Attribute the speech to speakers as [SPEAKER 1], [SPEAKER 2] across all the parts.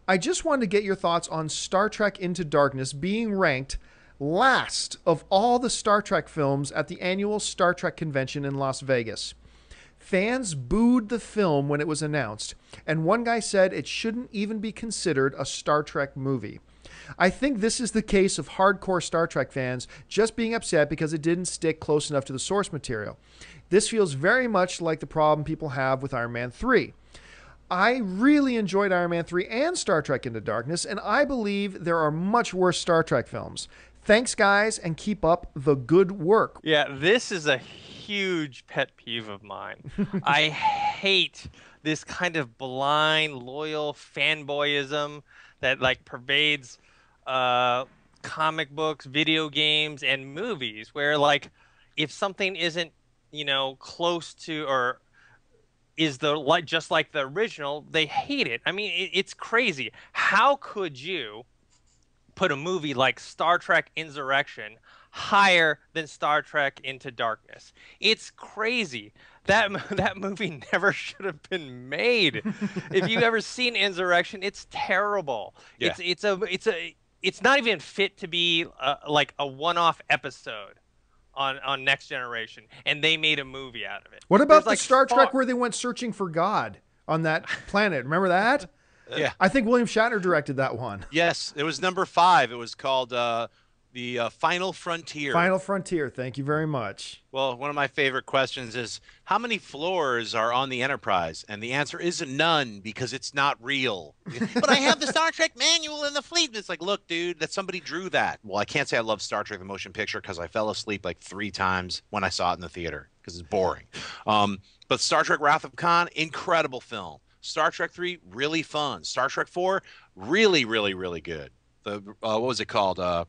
[SPEAKER 1] I just wanted to get your thoughts on Star Trek Into Darkness being ranked last of all the Star Trek films at the annual Star Trek convention in Las Vegas. Fans booed the film when it was announced, and one guy said it shouldn't even be considered a Star Trek movie. I think this is the case of hardcore Star Trek fans just being upset because it didn't stick close enough to the source material. This feels very much like the problem people have with Iron Man 3. I really enjoyed Iron Man 3 and Star Trek Into Darkness, and I believe there are much worse Star Trek films. Thanks, guys, and keep up the good work.
[SPEAKER 2] Yeah, this is a huge pet peeve of mine. I hate this kind of blind, loyal fanboyism that like pervades comic books, video games, and movies, where like if something isn't, you know, close to or is just like the original, they hate it. I mean, it's crazy. How could you put a movie like Star Trek Insurrection higher than Star Trek Into Darkness? It's crazy. That movie never should have been made. If you've ever seen Insurrection, it's terrible. Yeah. It's not even fit to be like a one-off episode on Next Generation, and they made a movie out of it.
[SPEAKER 1] What about the Star Trek where they went searching for God on that planet? Remember that?
[SPEAKER 3] Yeah.
[SPEAKER 1] I think William Shatner directed that one.
[SPEAKER 3] Yes, it was number 5. It was called the Final Frontier.
[SPEAKER 1] Final Frontier. Thank you very much.
[SPEAKER 3] Well, one of my favorite questions is, how many floors are on the Enterprise? And the answer is none, because it's not real. But I have the Star Trek manual in the fleet. And it's like, look, dude, that somebody drew that. Well, I can't say I love Star Trek the motion picture because I fell asleep like 3 times when I saw it in the theater because it's boring. But Star Trek Wrath of Khan, incredible film. Star Trek 3, really fun. Star Trek 4, really, really, really good. What was it called? The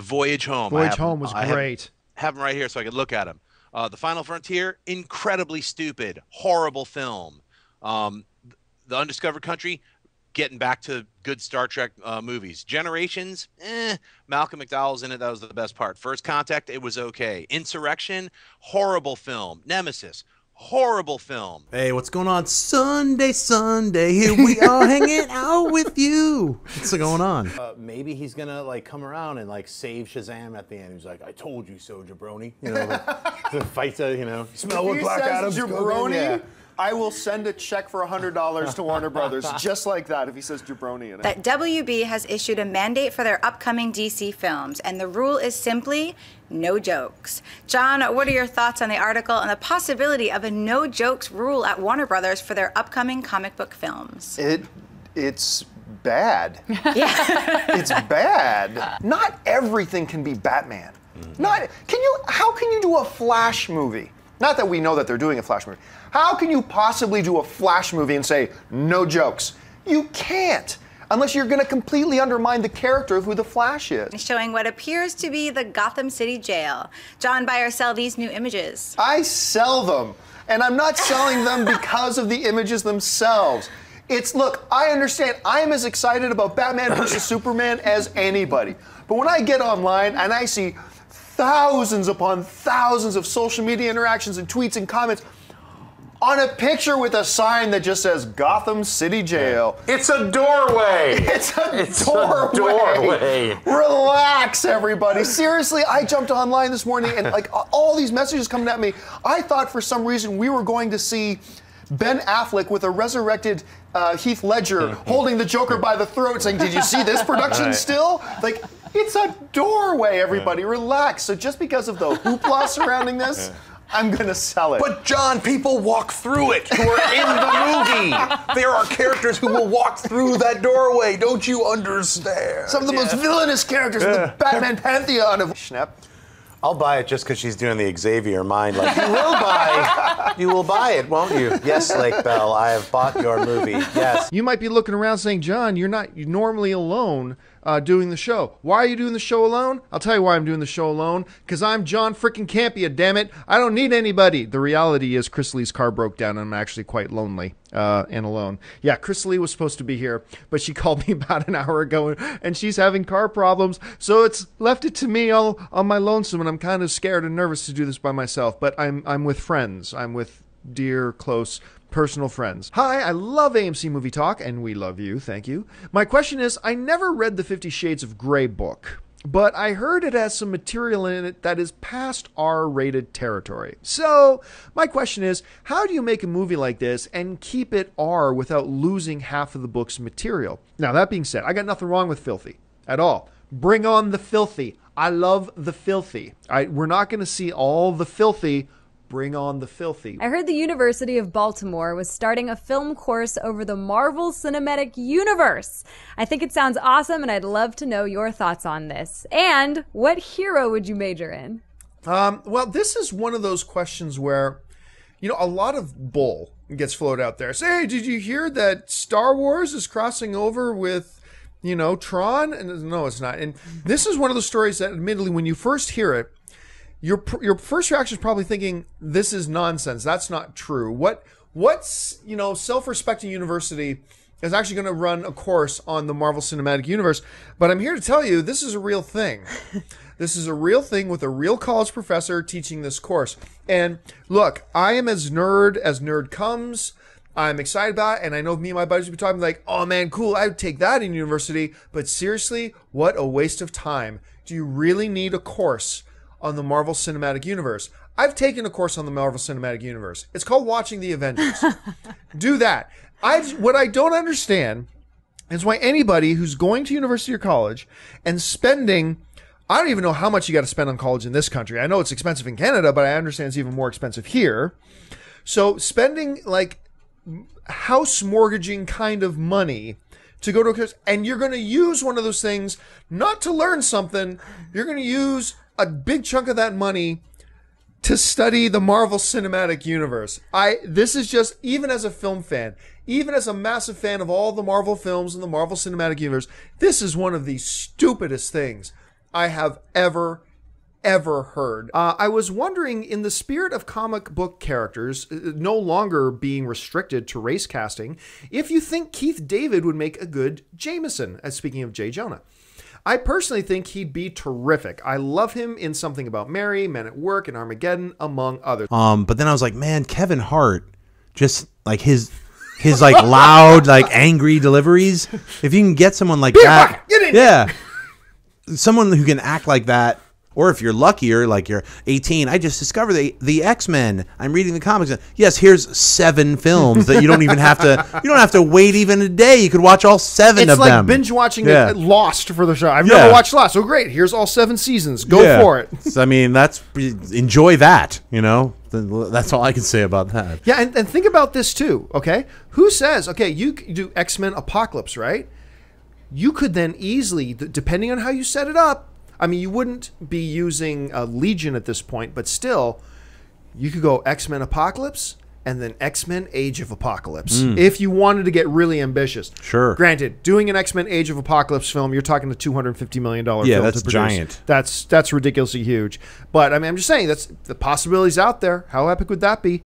[SPEAKER 3] Voyage Home.
[SPEAKER 1] Voyage Home was great.
[SPEAKER 3] Have them right here so I could look at them. The Final Frontier, incredibly stupid, horrible film. The Undiscovered Country, getting back to good Star Trek movies. Generations, Malcolm McDowell's in it. That was the best part. First Contact, it was okay. Insurrection, horrible film. Nemesis, horrible film.
[SPEAKER 4] Hey, what's going on? Sunday, here we are hanging out with you. What's going on? Maybe he's gonna like come around and like save Shazam at the end. He's like, "I told you so, jabroni." You know, the fight. You know, smell what Black Adam's
[SPEAKER 5] jabroni.
[SPEAKER 4] Yeah.
[SPEAKER 5] I will send a check for $100 to Warner Brothers, just like that, if he says jabroni in it.
[SPEAKER 6] That WB has issued a mandate for their upcoming DC films, and the rule is simply no jokes. John, what are your thoughts on the article and the possibility of a no jokes rule at Warner Brothers for their upcoming comic book films?
[SPEAKER 5] It's bad.
[SPEAKER 6] Yeah.
[SPEAKER 5] It's bad. Not everything can be Batman. How can you do a Flash movie? Not that we know that they're doing a Flash movie. How can you possibly do a Flash movie and say, no jokes? You can't, unless you're going to completely undermine the character of who the Flash is.
[SPEAKER 6] Showing what appears to be the Gotham City jail. John, buy or sell these new images?
[SPEAKER 5] I sell them, and I'm not selling them because of the images themselves. Look, I understand, I am as excited about Batman versus Superman as anybody. But when I get online and I see thousands upon thousands of social media interactions and tweets and comments on a picture with a sign that just says Gotham City Jail.
[SPEAKER 4] It's a doorway.
[SPEAKER 5] It's a doorway. Relax, everybody. Seriously, I jumped online this morning and like all these messages coming at me. I thought for some reason we were going to see Ben Affleck with a resurrected Heath Ledger holding the Joker by the throat saying, did you see this production still? Like, it's a doorway, everybody. Relax. So just because of the hoopla surrounding this, I'm going to sell it.
[SPEAKER 4] But John, people walk through it who are in the movie. There are characters who will walk through that doorway. Don't you understand?
[SPEAKER 5] Some of the most villainous characters in the Batman pantheon of Schnepp.
[SPEAKER 4] I'll buy it just because she's doing the Xavier mind. Like, you will buy it, won't you? Yes, Lake Bell, I have bought your movie. Yes.
[SPEAKER 1] You might be looking around saying, John, you're normally alone doing the show. Why are you doing the show alone? I'll tell you why I'm doing the show alone. Because I'm John frickin' Campia, damn it. I don't need anybody. The reality is Chris Lee's car broke down and I'm actually quite lonely and alone. Yeah, Chris Lee was supposed to be here, but she called me about an hour ago and she's having car problems. So it's left it to me all on my lonesome, and I'm kind of scared and nervous to do this by myself. But I'm with friends. I'm with dear, close personal friends. Hi, I love AMC Movie Talk, and we love you. Thank you. My question is, I never read the 50 Shades of Grey book, but I heard it has some material in it that is past R-rated territory. So my question is, how do you make a movie like this and keep it R without losing half of the book's material? Now, that being said, I got nothing wrong with filthy at all. Bring on the filthy. I love the filthy. We're not going to see all the filthy. Bring on the filthy.
[SPEAKER 7] I heard the University of Baltimore was starting a film course over the Marvel Cinematic Universe. I think it sounds awesome, and I'd love to know your thoughts on this. And what hero would you major in?
[SPEAKER 1] Well, this is one of those questions where, you know, a lot of bull gets floated out there. Say, hey, did you hear that Star Wars is crossing over with, you know, Tron? And no, it's not. And this is one of those stories that, admittedly, when you first hear it, your first reaction is probably thinking, this is nonsense. That's not true. What's you know, self-respecting university is actually going to run a course on the Marvel Cinematic Universe. But I'm here to tell you, this is a real thing. This is a real thing with a real college professor teaching this course. And look, I am as nerd comes. I'm excited about it, and I know me and my buddies will be talking like, oh man, cool, I would take that in university. But seriously, what a waste of time. Do you really need a course on the Marvel Cinematic Universe? I've taken a course on the Marvel Cinematic Universe. It's called Watching the Avengers. Do that. What I don't understand is why anybody who's going to university or college and spending, I don't even know how much you got to spend on college in this country. I know it's expensive in Canada, but I understand it's even more expensive here. So spending like house mortgaging kind of money to go to a course, and you're going to use one of those things not to learn something. You're going to use a big chunk of that money to study the Marvel Cinematic Universe. This is just, even as a film fan, even as a massive fan of all the Marvel films and the Marvel Cinematic Universe, this is one of the stupidest things I have ever heard. I was wondering, in the spirit of comic book characters no longer being restricted to race casting, if you think Keith David would make a good Jameson, speaking of J. Jonah. I personally think he'd be terrific. I love him in Something About Mary, Men at Work, and Armageddon, among others.
[SPEAKER 4] But then I was like, man, Kevin Hart, just like his like loud, like angry deliveries. If you can get someone like that, yeah, someone who can act like that. Or if you're luckier, like you're 18, I just discovered the X-Men. I'm reading the comics. Yes, here's 7 films that you don't even have to. You don't have to wait even a day. You could watch all 7 of them.
[SPEAKER 1] It's like binge watching Lost for the show. I've never watched Lost. Oh, great! Here's all 7 seasons. Go for it.
[SPEAKER 4] So, I mean, enjoy that. You know, that's all I can say about that.
[SPEAKER 1] Yeah, and think about this too. Okay, who says? Okay, you do X-Men Apocalypse, right? You could then easily, depending on how you set it up. I mean, you wouldn't be using Legion at this point, but still, you could go X-Men Apocalypse and then X-Men Age of Apocalypse if you wanted to get really ambitious.
[SPEAKER 4] Sure.
[SPEAKER 1] Granted, doing an X-Men Age of Apocalypse film, you're talking a $250 million film.
[SPEAKER 4] Yeah, that's
[SPEAKER 1] to produce.
[SPEAKER 4] giant.
[SPEAKER 1] That's ridiculously huge. But I mean, I'm just saying, the possibility's out there. How epic would that be?